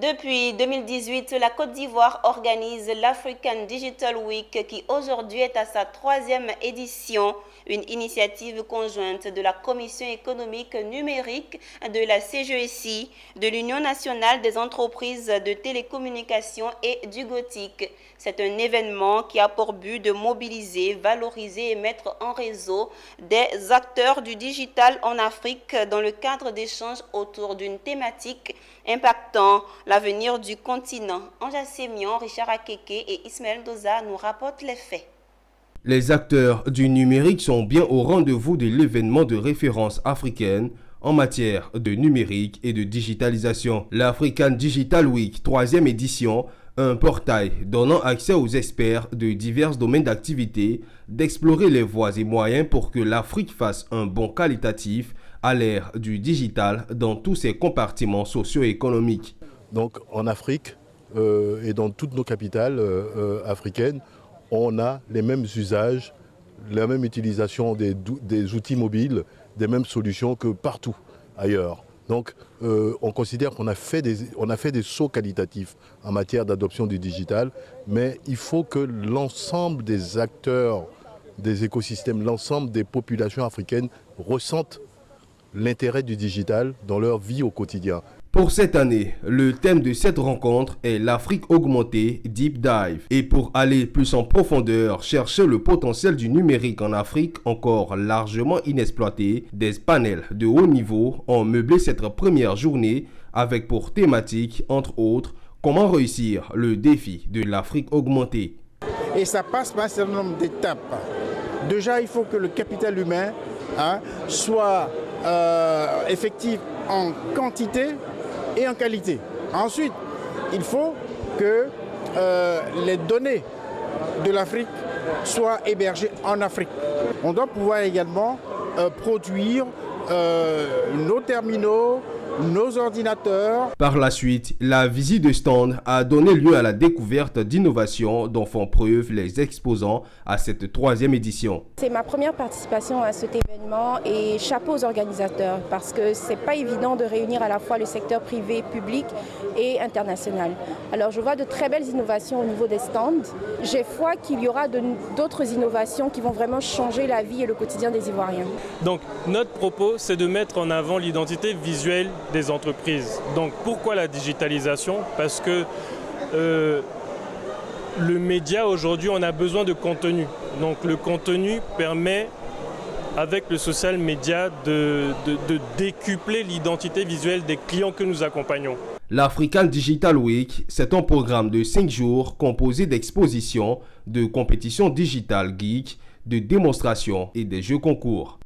Depuis 2018, la Côte d'Ivoire organise l'African Digital Week qui aujourd'hui est à sa 3e édition, une initiative conjointe de la Commission économique numérique de la CGECI, de l'Union nationale des entreprises de télécommunications et du GOTIC. C'est un événement qui a pour but de mobiliser, valoriser et mettre en réseau des acteurs du digital en Afrique dans le cadre d'échanges autour d'une thématique impactant l'avenir du continent. Anja Sémion, Richard Akeke et Ismaël Doza nous rapportent les faits. Les acteurs du numérique sont bien au rendez-vous de l'événement de référence africaine en matière de numérique et de digitalisation. L'African Digital Week, 3e édition, un portail donnant accès aux experts de divers domaines d'activité d'explorer les voies et moyens pour que l'Afrique fasse un bond qualitatif à l'ère du digital dans tous ses compartiments socio-économiques. Donc en Afrique et dans toutes nos capitales africaines, on a les mêmes usages, la même utilisation des outils mobiles, des mêmes solutions que partout ailleurs. Donc on considère qu'on a fait des sauts qualitatifs en matière d'adoption du digital, mais il faut que l'ensemble des acteurs des écosystèmes, l'ensemble des populations africaines ressentent l'intérêt du digital dans leur vie au quotidien. Pour cette année, le thème de cette rencontre est l'Afrique augmentée Deep Dive. Et pour aller plus en profondeur, chercher le potentiel du numérique en Afrique encore largement inexploité, des panels de haut niveau ont meublé cette première journée avec pour thématique, entre autres, comment réussir le défi de l'Afrique augmentée. Et ça passe par un certain nombre d'étapes. Déjà, il faut que le capital humain soit effectif en quantité et en qualité. Ensuite, il faut que les données de l'Afrique soient hébergées en Afrique. On doit pouvoir également produire nos terminaux, nos ordinateurs. Par la suite, la visite de stand a donné lieu à la découverte d'innovations dont font preuve les exposants à cette 3e édition. C'est ma première participation à cet événement et chapeau aux organisateurs parce que c'est pas évident de réunir à la fois le secteur privé, public et international. Alors je vois de très belles innovations au niveau des stands. J'ai foi qu'il y aura d'autres innovations qui vont vraiment changer la vie et le quotidien des Ivoiriens. Donc notre propos, c'est de mettre en avant l'identité visuelle des entreprises. Donc pourquoi la digitalisation? Parce que le média aujourd'hui, on a besoin de contenu. Donc le contenu permet, avec le social media, de décupler l'identité visuelle des clients que nous accompagnons. L'African Digital Week, c'est un programme de 5 jours composé d'expositions, de compétitions digitales geeks, de démonstrations et des jeux concours.